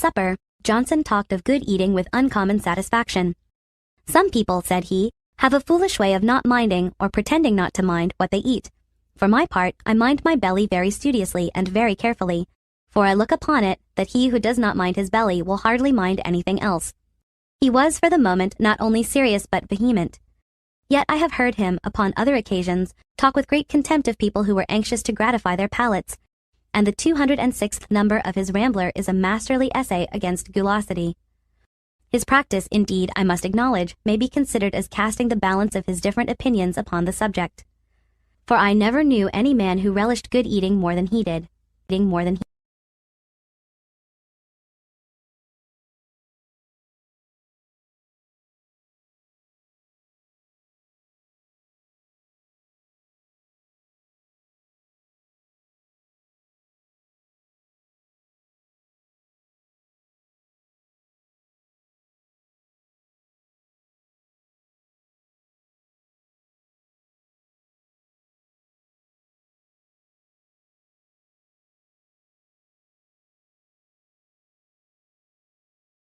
supper, Johnson talked of good eating with uncommon satisfaction. Some people, said he, have a foolish way of not minding or pretending not to mind what they eat. For my part, I mind my belly very studiously and very carefully, for I look upon it that he who does not mind his belly will hardly mind anything else. He was for the moment not only serious but vehement. Yet I have heard him, upon other occasions, talk with great contempt of people who were anxious to gratify their palates, and the 206th number of his Rambler is a masterly essay against gulosity. His practice, indeed, I must acknowledge, may be considered as casting the balance of his different opinions upon the subject. For I never knew any man who relished good eating more than he did.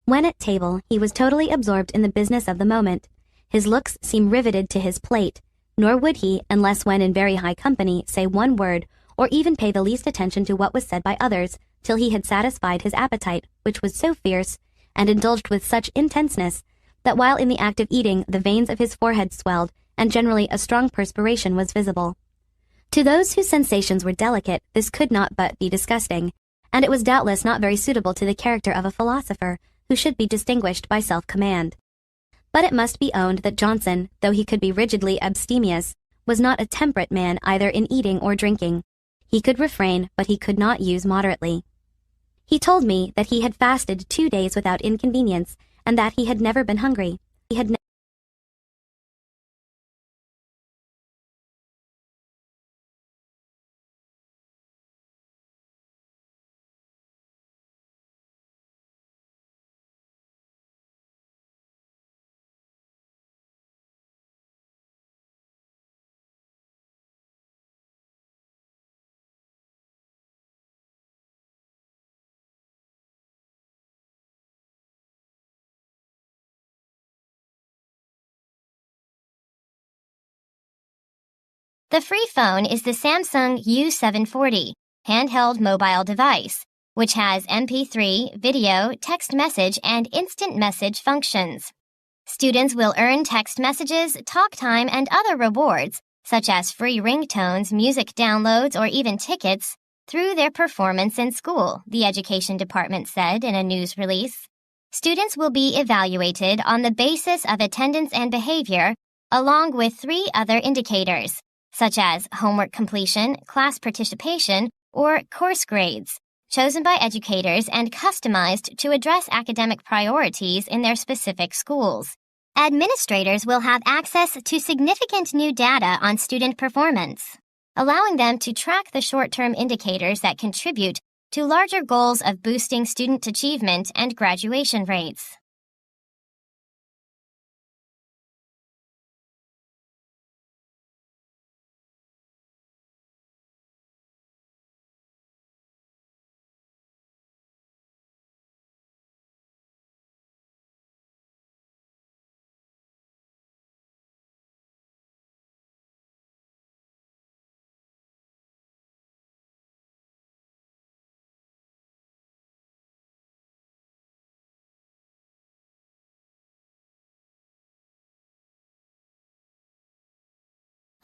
When at table, he was totally absorbed in the business of the moment. His looks seemed riveted to his plate, nor would he, unless when in very high company, say one word, or even pay the least attention to what was said by others, till he had satisfied his appetite, which was so fierce, and indulged with such intenseness, that while in the act of eating, the veins of his forehead swelled, and generally a strong perspiration was visible. To those whose sensations were delicate, this could not but be disgusting, and it was doubtless not very suitable to the character of a philosopher, who should be distinguished by self-command. But it must be owned that Johnson, though he could be rigidly abstemious, was not a temperate man either in eating or drinking. He could refrain, but he could not use moderately. He told me that he had fasted 2 days without inconvenience, and that he had never been hungry. The free phone is the Samsung U740 handheld mobile device, which has MP3, video, text message, and instant message functions. Students will earn text messages, talk time, and other rewards, such as free ringtones, music downloads, or even tickets, through their performance in school, the Education Department said in a news release. Students will be evaluated on the basis of attendance and behavior, along with 3 other indicators, such as homework completion, class participation, or course grades, chosen by educators and customized to address academic priorities in their specific schools. Administrators will have access to significant new data on student performance, allowing them to track the short-term indicators that contribute to larger goals of boosting student achievement and graduation rates.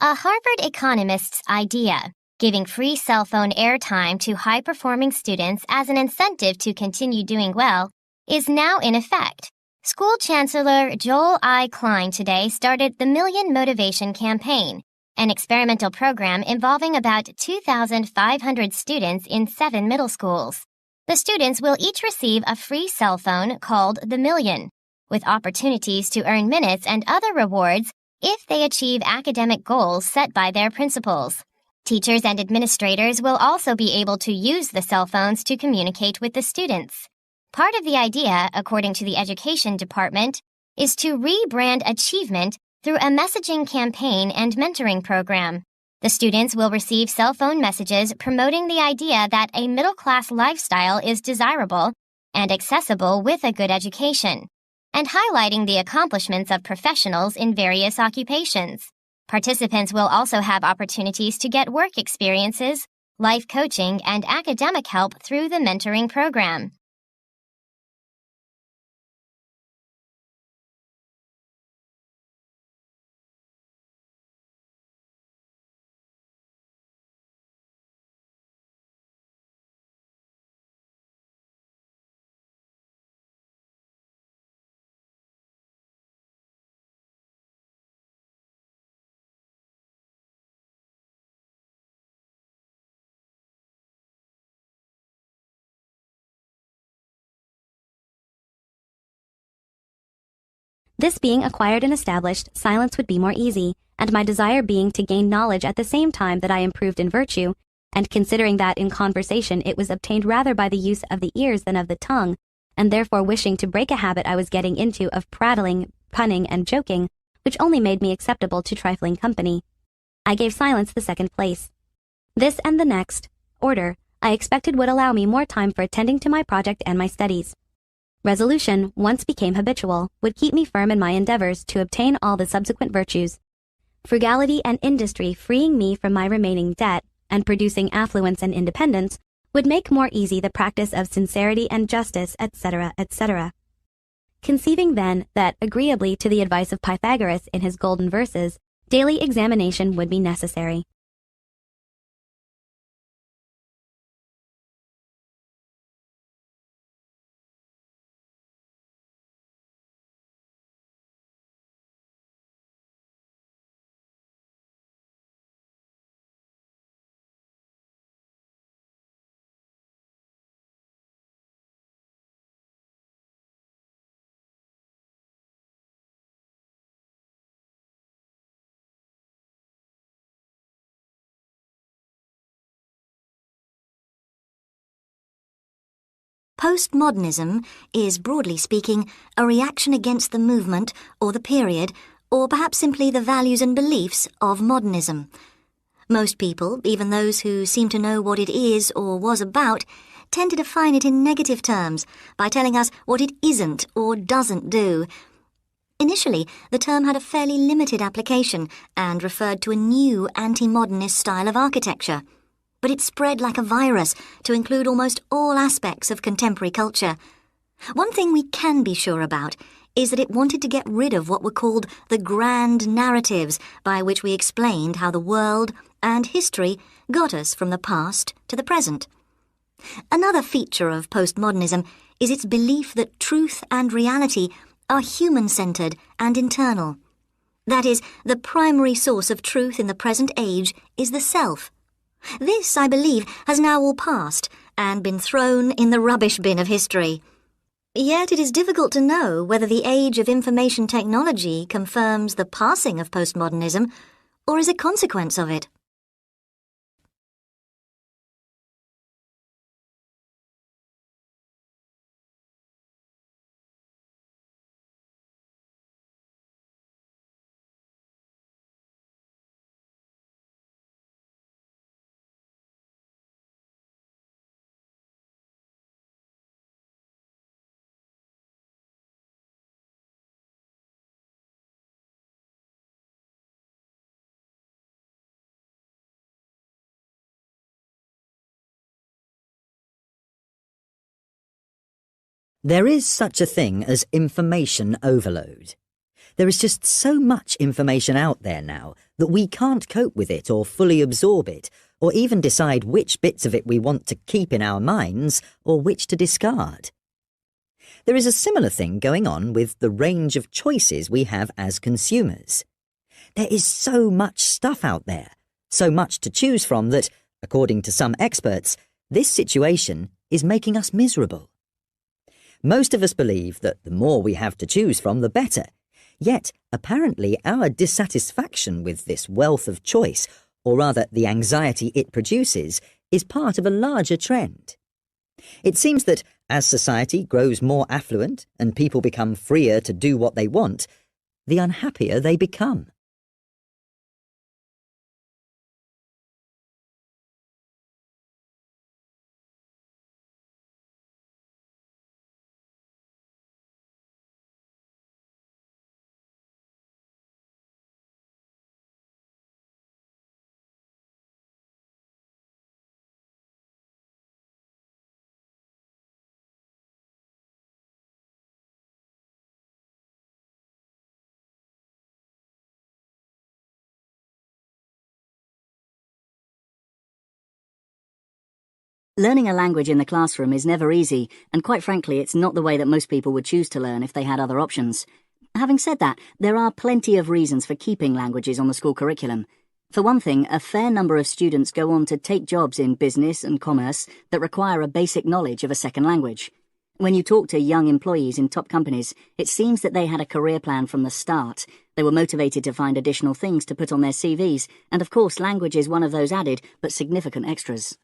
A Harvard economist's idea, giving free cell phone airtime to high-performing students as an incentive to continue doing well, is now in effect. School Chancellor Joel I. Klein today started the Million Motivation Campaign, an experimental program involving about 2,500 students in 7 middle schools. The students will each receive a free cell phone called the Million, with opportunities to earn minutes and other rewards if they achieve academic goals set by their principals. Teachers and administrators will also be able to use the cell phones to communicate with the students. Part of the idea, according to the Education Department, is to rebrand achievement through a messaging campaign and mentoring program. The students will receive cell phone messages promoting the idea that a middle-class lifestyle is desirable and accessible with a good education, and highlighting the accomplishments of professionals in various occupations. Participants will also have opportunities to get work experiences, life coaching, and academic help through the mentoring program. This being acquired and established, silence would be more easy, and my desire being to gain knowledge at the same time that I improved in virtue, and considering that in conversation it was obtained rather by the use of the ears than of the tongue, and therefore wishing to break a habit I was getting into of prattling, punning, and joking, which only made me acceptable to trifling company, I gave silence the second place. This and the next order I expected would allow me more time for attending to my project and my studies. Resolution, once became habitual, would keep me firm in my endeavors to obtain all the subsequent virtues. Frugality and industry freeing me from my remaining debt, and producing affluence and independence, would make more easy the practice of sincerity and justice, etc., etc. Conceiving then that, agreeably to the advice of Pythagoras in his golden verses, daily examination would be necessary. Postmodernism is, broadly speaking, a reaction against the movement or the period, or perhaps simply the values and beliefs of modernism. Most people, even those who seem to know what it is or was about, tend to define it in negative terms by telling us what it isn't or doesn't do. Initially, the term had a fairly limited application and referred to a new anti-modernist style of architecture. But it spread like a virus to include almost all aspects of contemporary culture. One thing we can be sure about is that it wanted to get rid of what were called the grand narratives by which we explained how the world and history got us from the past to the present. Another feature of postmodernism is its belief that truth and reality are human-centered and internal. That is, the primary source of truth in the present age is the self. This, I believe, has now all passed and been thrown in the rubbish bin of history. Yet it is difficult to know whether the age of information technology confirms the passing of postmodernism or is a consequence of it. There is such a thing as information overload. There is just so much information out there now that we can't cope with it or fully absorb it, or even decide which bits of it we want to keep in our minds or which to discard. There is a similar thing going on with the range of choices we have as consumers. There is so much stuff out there, so much to choose from that, according to some experts, this situation is making us miserable. Most of us believe that the more we have to choose from, the better. Yet, apparently, our dissatisfaction with this wealth of choice, or rather the anxiety it produces, is part of a larger trend. It seems that as society grows more affluent and people become freer to do what they want, the unhappier they become. Learning a language in the classroom is never easy, and quite frankly, it's not the way that most people would choose to learn if they had other options. Having said that, there are plenty of reasons for keeping languages on the school curriculum. For one thing, a fair number of students go on to take jobs in business and commerce that require a basic knowledge of a second language. When you talk to young employees in top companies, it seems that they had a career plan from the start. They were motivated to find additional things to put on their CVs, and of course language is one of those added but significant extras.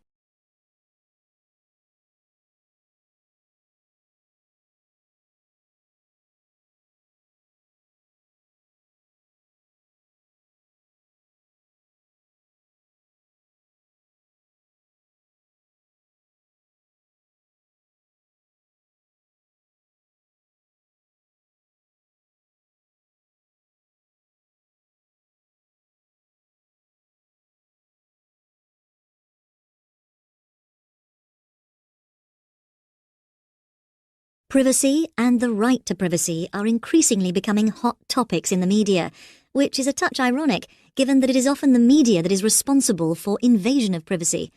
Privacy and the right to privacy are increasingly becoming hot topics in the media, which is a touch ironic given that it is often the media that is responsible for invasion of privacy.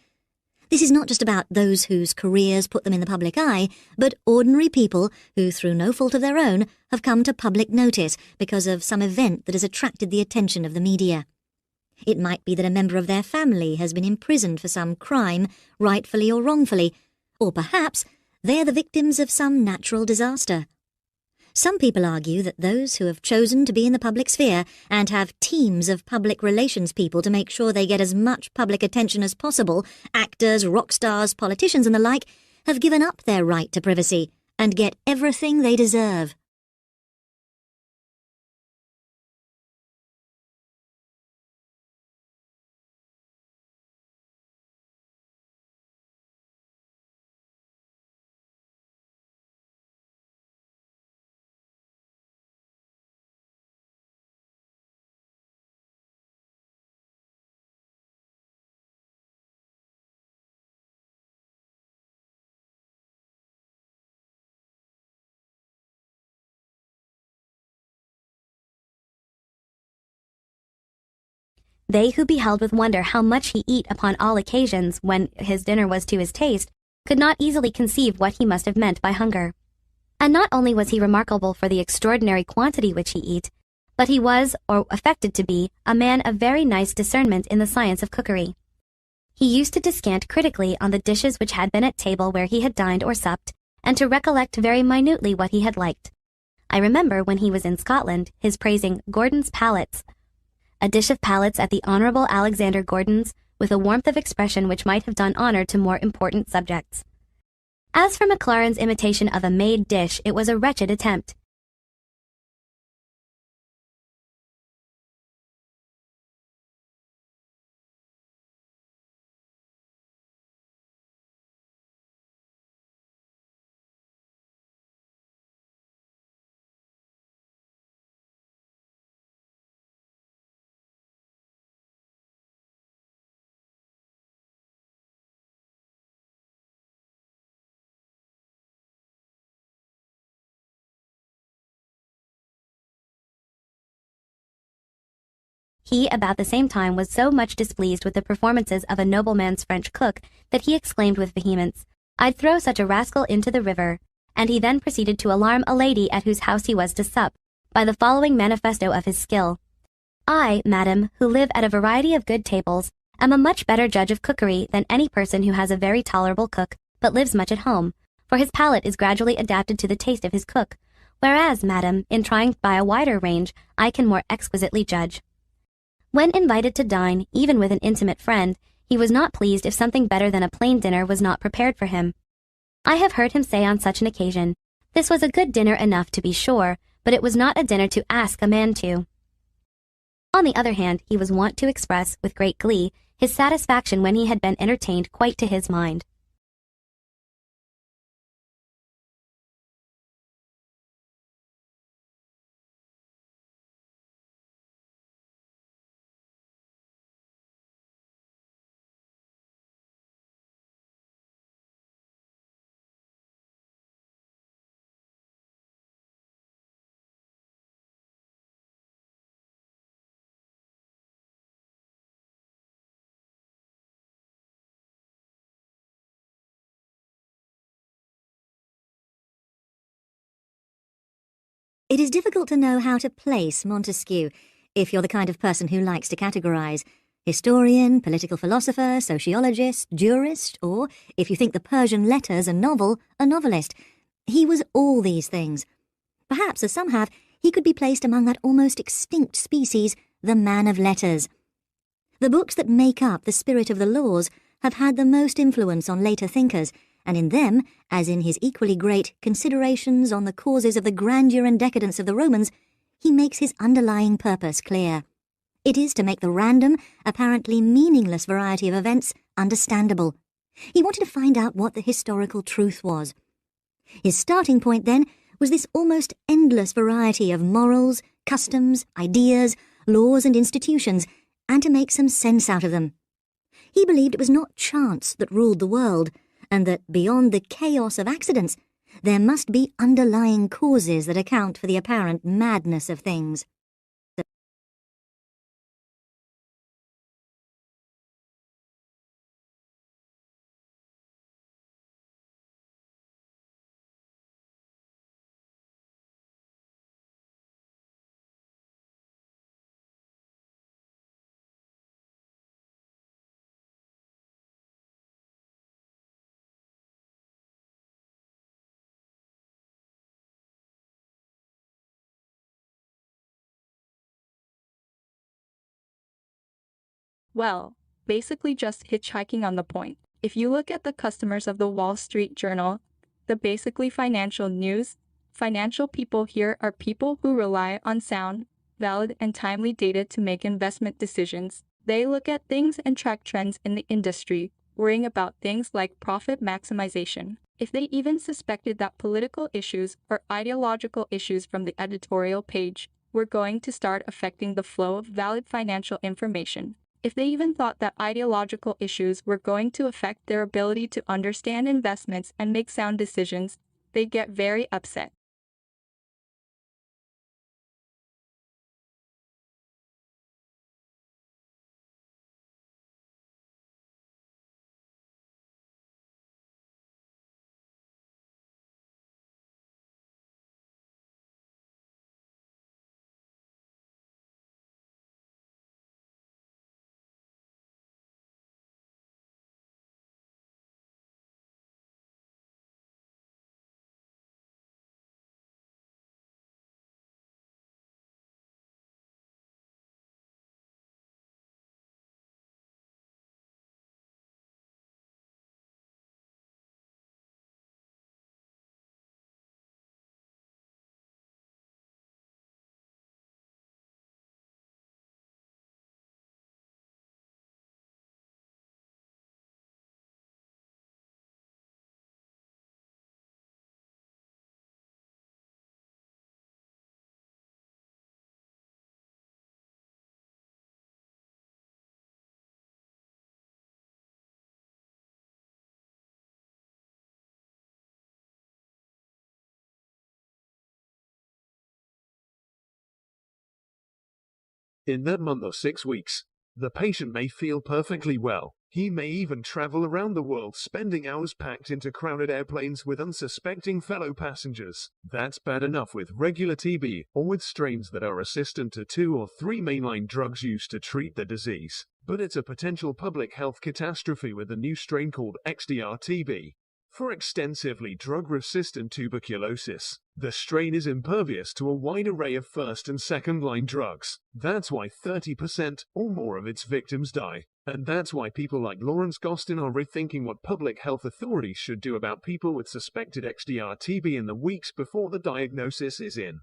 This is not just about those whose careers put them in the public eye, but ordinary people who, through no fault of their own, have come to public notice because of some event that has attracted the attention of the media. It might be that a member of their family has been imprisoned for some crime, rightfully or wrongfully, or perhaps they are the victims of some natural disaster. Some people argue that those who have chosen to be in the public sphere and have teams of public relations people to make sure they get as much public attention as possible, actors, rock stars, politicians and the like, have given up their right to privacy and get everything they deserve. They who beheld with wonder how much he eat upon all occasions when his dinner was to his taste, could not easily conceive what he must have meant by hunger. And not only was he remarkable for the extraordinary quantity which he eat, but he was, or affected to be, a man of very nice discernment in the science of cookery. He used to descant critically on the dishes which had been at table where he had dined or supped, and to recollect very minutely what he had liked. I remember when he was in Scotland, his praising Gordon's palates, a dish of palates at the Honourable Alexander Gordon's, with a warmth of expression which might have done honour to more important subjects. As for Maclaren's imitation of a made dish, it was a wretched attempt. He, about the same time, was so much displeased with the performances of a nobleman's French cook that he exclaimed with vehemence, "I'd throw such a rascal into the river," and he then proceeded to alarm a lady at whose house he was to sup, by the following manifesto of his skill. "I, madam, who live at a variety of good tables, am a much better judge of cookery than any person who has a very tolerable cook, but lives much at home, for his palate is gradually adapted to the taste of his cook, whereas, madam, in trying by a wider range, I can more exquisitely judge." When invited to dine, even with an intimate friend, he was not pleased if something better than a plain dinner was not prepared for him. I have heard him say on such an occasion, "This was a good dinner enough to be sure, but it was not a dinner to ask a man to." On the other hand, he was wont to express, with great glee, his satisfaction when he had been entertained quite to his mind. It is difficult to know how to place Montesquieu if you're the kind of person who likes to categorize. Historian, political philosopher, sociologist, jurist, or, if you think the Persian letters a novel, a novelist. He was all these things. Perhaps, as some have, he could be placed among that almost extinct species, the man of letters. The books that make up the spirit of the laws have had the most influence on later thinkers, and in them, as in his equally great Considerations on the Causes of the Grandeur and Decadence of the Romans, he makes his underlying purpose clear. It is to make the random, apparently meaningless variety of events understandable. He wanted to find out what the historical truth was. His starting point, then, was this almost endless variety of morals, customs, ideas, laws and institutions, and to make some sense out of them. He believed it was not chance that ruled the world, and that beyond the chaos of accidents, there must be underlying causes that account for the apparent madness of things. Well, basically just hitchhiking on the point. If you look at the customers of the Wall Street Journal, the basically financial news, financial people here are people who rely on sound, valid and timely data to make investment decisions. They look at things and track trends in the industry, worrying about things like profit maximization. If they even suspected that political issues or ideological issues from the editorial page were going to start affecting the flow of valid financial information, if they even thought that ideological issues were going to affect their ability to understand investments and make sound decisions, they'd get very upset. In that month or 6 weeks, the patient may feel perfectly well. He may even travel around the world, spending hours packed into crowded airplanes with unsuspecting fellow passengers. That's bad enough with regular TB or with strains that are resistant to 2 or 3 mainline drugs used to treat the disease. But it's a potential public health catastrophe with a new strain called XDR-TB. For extensively drug-resistant tuberculosis, the strain is impervious to a wide array of first and second-line drugs. That's why 30% or more of its victims die. And that's why people like Lawrence Gostin are rethinking what public health authorities should do about people with suspected XDR-TB in the weeks before the diagnosis is in.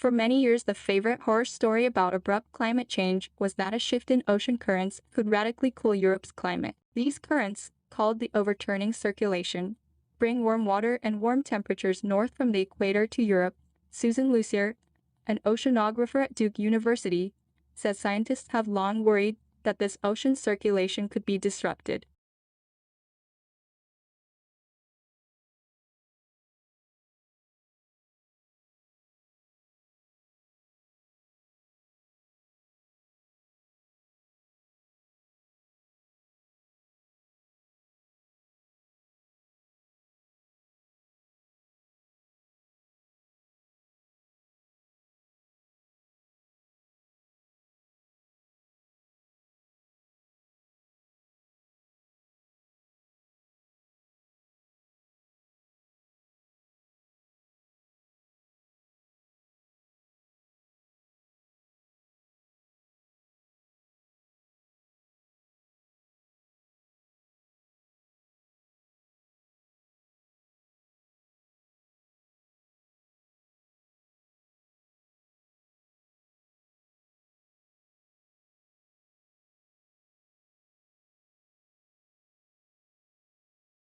For many years, the favorite horror story about abrupt climate change was that a shift in ocean currents could radically cool Europe's climate. These currents, called the overturning circulation, bring warm water and warm temperatures north from the equator to Europe. Susan Lucier, an oceanographer at Duke University, says scientists have long worried that this ocean circulation could be disrupted.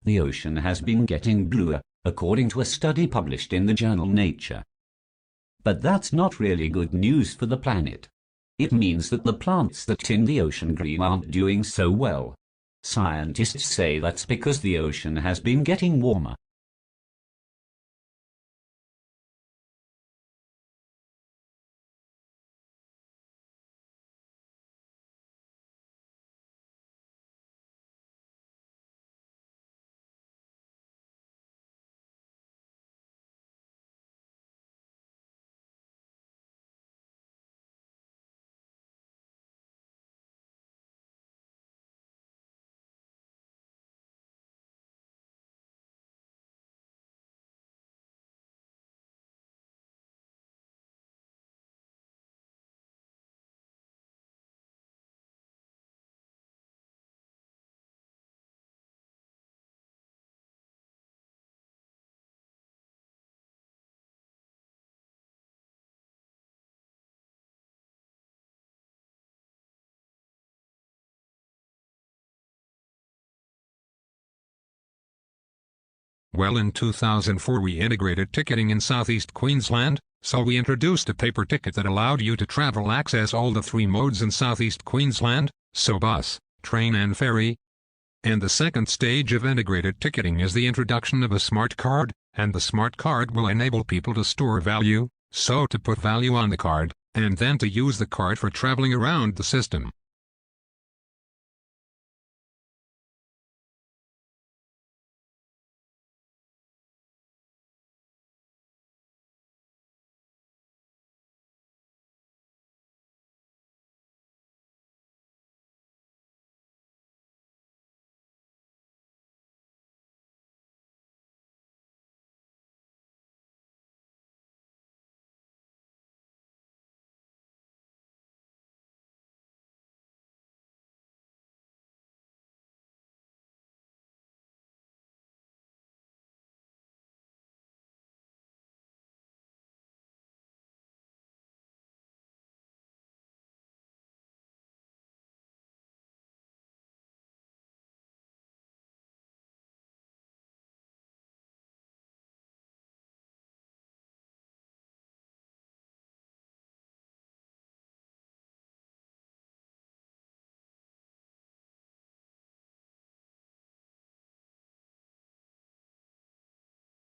The ocean has been getting bluer, according to a study published in the journal Nature. But that's not really good news for the planet. It means that the plants that tint the ocean green aren't doing so well. Scientists say that's because the ocean has been getting warmer. Well, in 2004 we integrated ticketing in Southeast Queensland, so we introduced a paper ticket that allowed you to access all the 3 modes in Southeast Queensland, so bus, train and ferry. And the second stage of integrated ticketing is the introduction of a smart card, and the smart card will enable people to store value, so to put value on the card, and then to use the card for traveling around the system.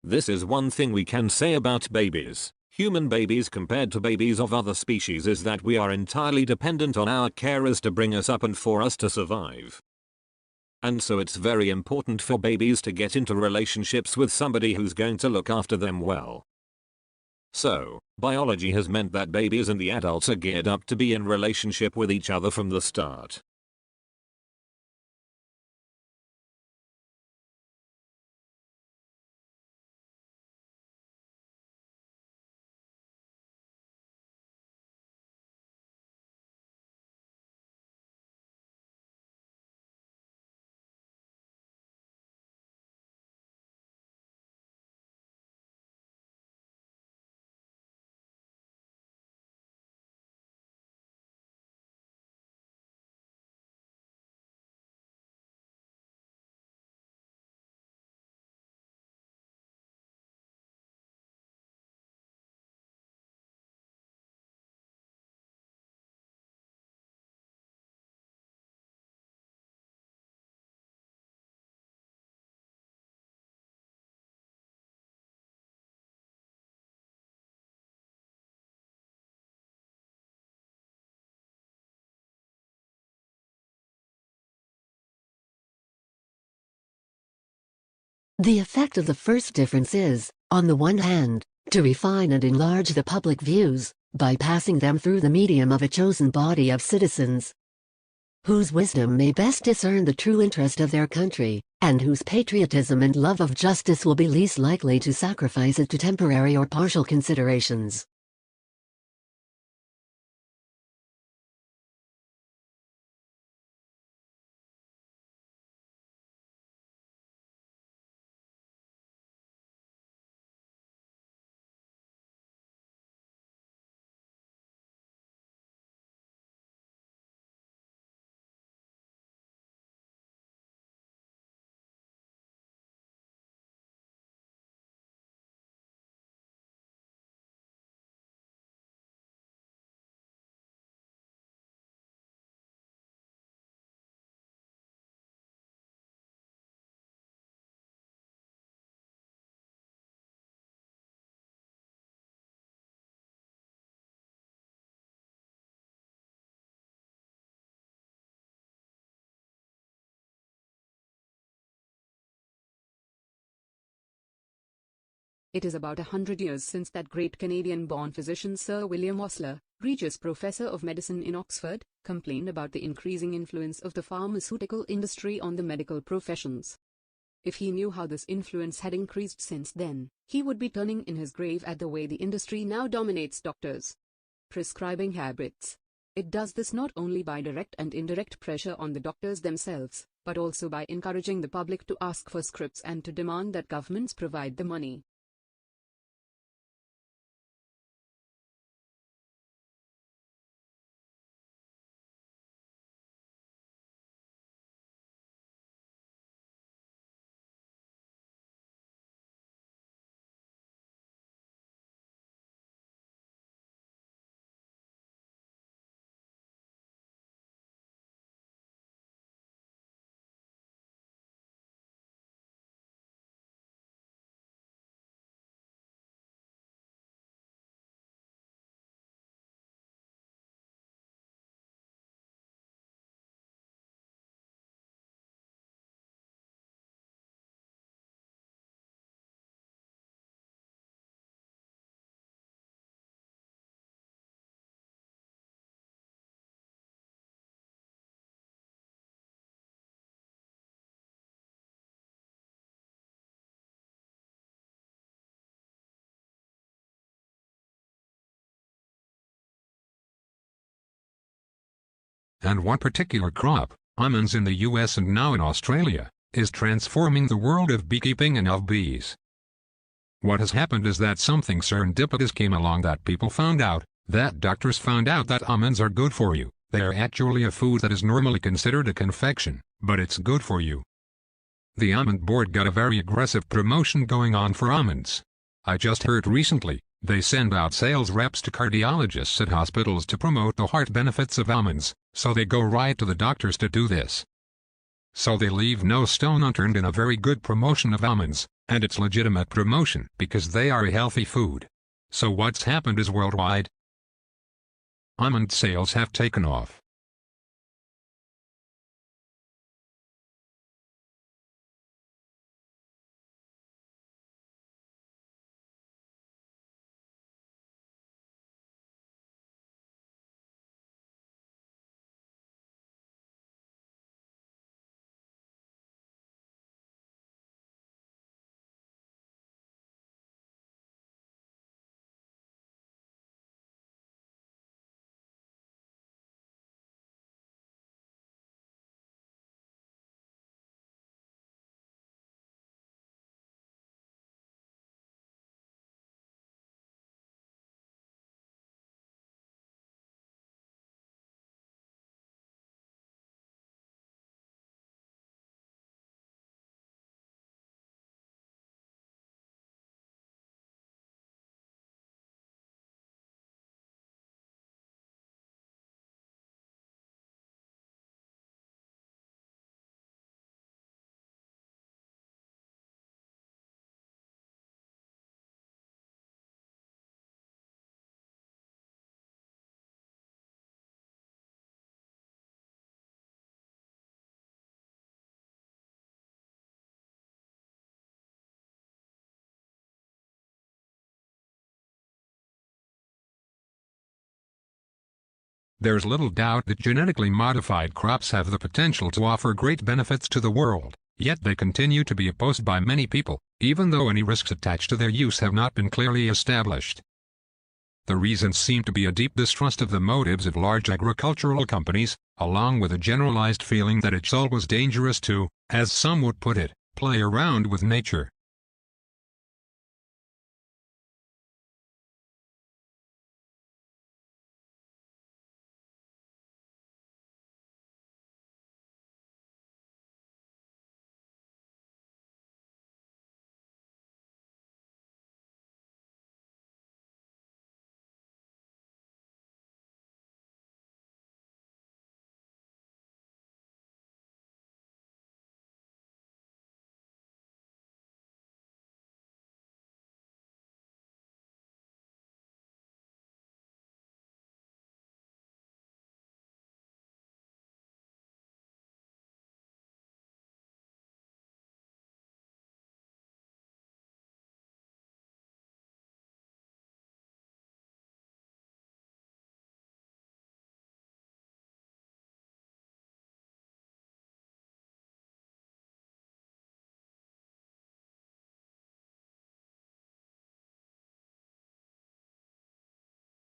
This is one thing we can say about babies, human babies compared to babies of other species, is that we are entirely dependent on our carers to bring us up and for us to survive. And so it's very important for babies to get into relationships with somebody who's going to look after them well. So, biology has meant that babies and the adults are geared up to be in relationship with each other from the start. The effect of the first difference is, on the one hand, to refine and enlarge the public views, by passing them through the medium of a chosen body of citizens, whose wisdom may best discern the true interest of their country, and whose patriotism and love of justice will be least likely to sacrifice it to temporary or partial considerations. It is about 100 years since that great Canadian-born physician Sir William Osler, Regius Professor of Medicine in Oxford, complained about the increasing influence of the pharmaceutical industry on the medical professions. If he knew how this influence had increased since then, he would be turning in his grave at the way the industry now dominates doctors' prescribing habits. It does this not only by direct and indirect pressure on the doctors themselves, but also by encouraging the public to ask for scripts and to demand that governments provide the money. And one particular crop, almonds in the US and now in Australia, is transforming the world of beekeeping and of bees. What has happened is that something serendipitous came along, that people found out, that doctors found out that almonds are good for you. They are actually a food that is normally considered a confection, but it's good for you. The Almond Board got a very aggressive promotion going on for almonds. I just heard recently, they send out sales reps to cardiologists at hospitals to promote the heart benefits of almonds, so they go right to the doctors to do this. So they leave no stone unturned in a very good promotion of almonds, and it's legitimate promotion because they are a healthy food. So what's happened is worldwide, almond sales have taken off. There's little doubt that genetically modified crops have the potential to offer great benefits to the world, yet they continue to be opposed by many people, even though any risks attached to their use have not been clearly established. The reasons seem to be a deep distrust of the motives of large agricultural companies, along with a generalized feeling that it's always dangerous to, as some would put it, play around with nature.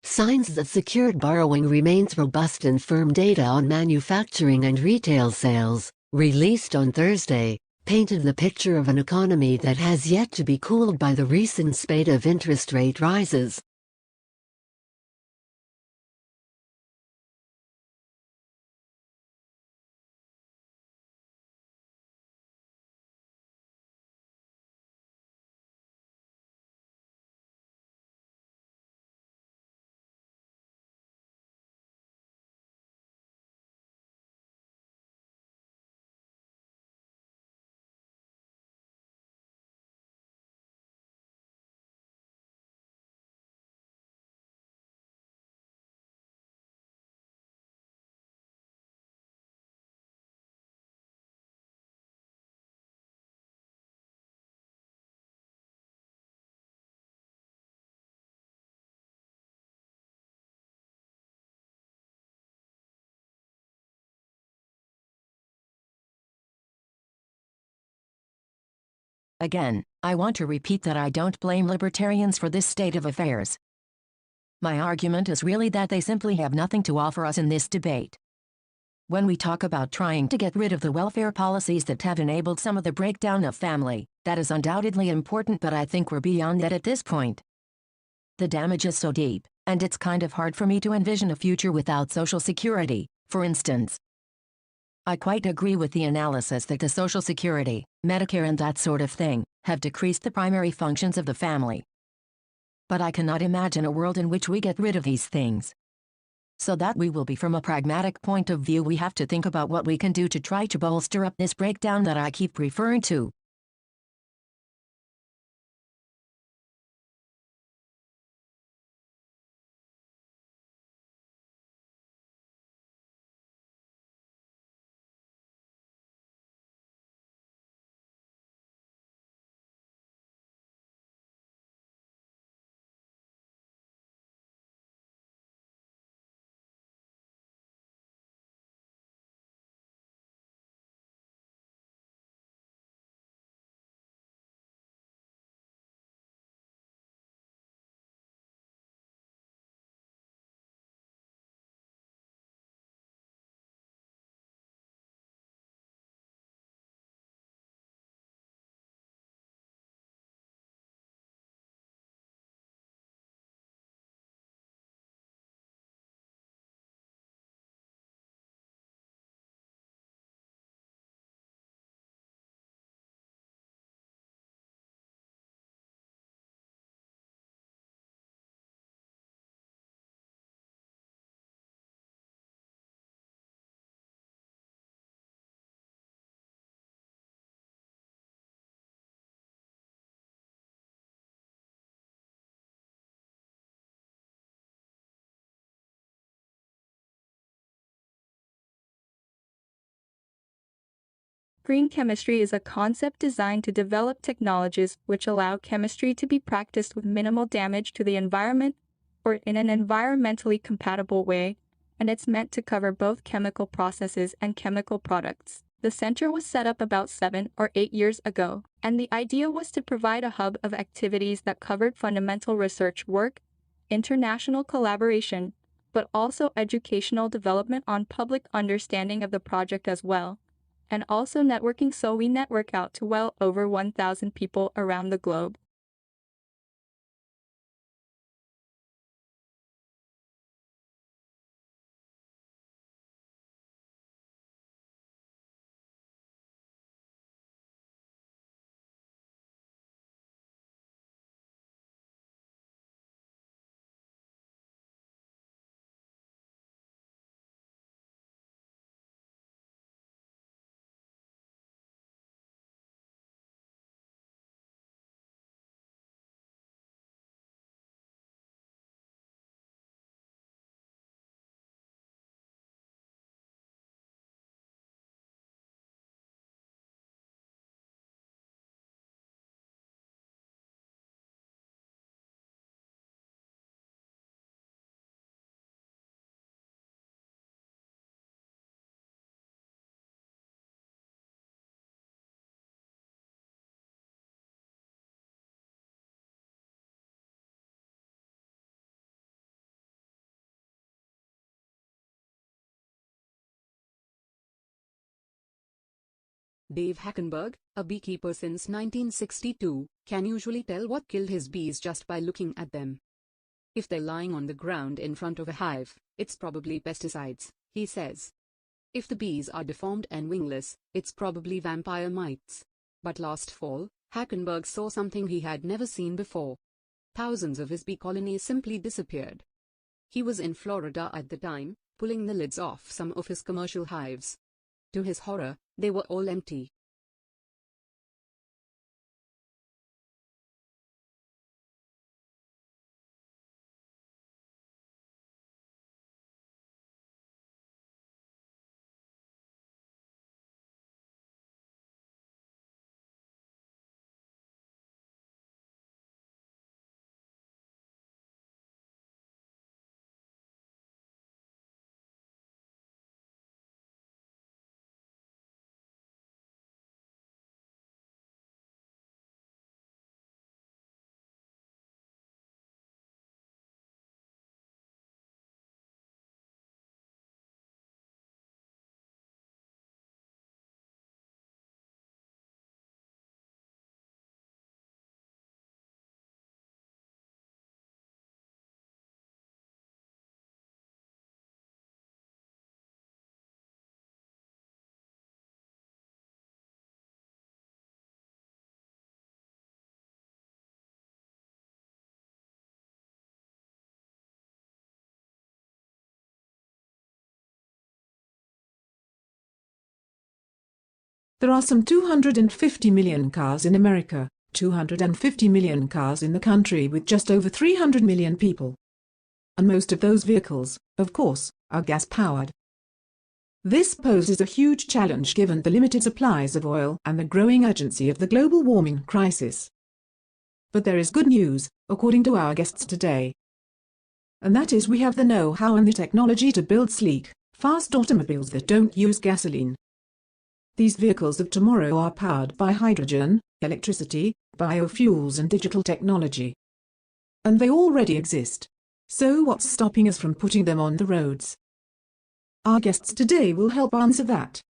Signs that secured borrowing remains robust and firm data on manufacturing and retail sales, released on Thursday, painted the picture of an economy that has yet to be cooled by the recent spate of interest rate rises. Again, I want to repeat that I don't blame libertarians for this state of affairs. My argument is really that they simply have nothing to offer us in this debate. When we talk about trying to get rid of the welfare policies that have enabled some of the breakdown of family, that is undoubtedly important, but I think we're beyond that at this point. The damage is so deep, and it's kind of hard for me to envision a future without Social Security, for instance. I quite agree with the analysis that the Social Security, Medicare and that sort of thing, have decreased the primary functions of the family. But I cannot imagine a world in which we get rid of these things. So that we will be from a pragmatic point of view, we have to think about what we can do to try to bolster up this breakdown that I keep referring to. Green chemistry is a concept designed to develop technologies which allow chemistry to be practiced with minimal damage to the environment or in an environmentally compatible way, and it's meant to cover both chemical processes and chemical products. The center was set up about 7 or 8 years ago, and the idea was to provide a hub of activities that covered fundamental research work, international collaboration, but also educational development on public understanding of the project as well, and also networking, so we network out to well over 1,000 people around the globe. Dave Hackenberg, a beekeeper since 1962, can usually tell what killed his bees just by looking at them. If they're lying on the ground in front of a hive, it's probably pesticides, he says. If the bees are deformed and wingless, it's probably vampire mites. But last fall, Hackenberg saw something he had never seen before. Thousands of his bee colonies simply disappeared. He was in Florida at the time, pulling the lids off some of his commercial hives. To his horror, they were all empty. There are some 250 million cars in America, 250 million cars in the country with just over 300 million people. And most of those vehicles, of course, are gas-powered. This poses a huge challenge given the limited supplies of oil and the growing urgency of the global warming crisis. But there is good news, according to our guests today. And that is we have the know-how and the technology to build sleek, fast automobiles that don't use gasoline. These vehicles of tomorrow are powered by hydrogen, electricity, biofuels and digital technology. And they already exist. So what's stopping us from putting them on the roads? Our guests today will help answer that.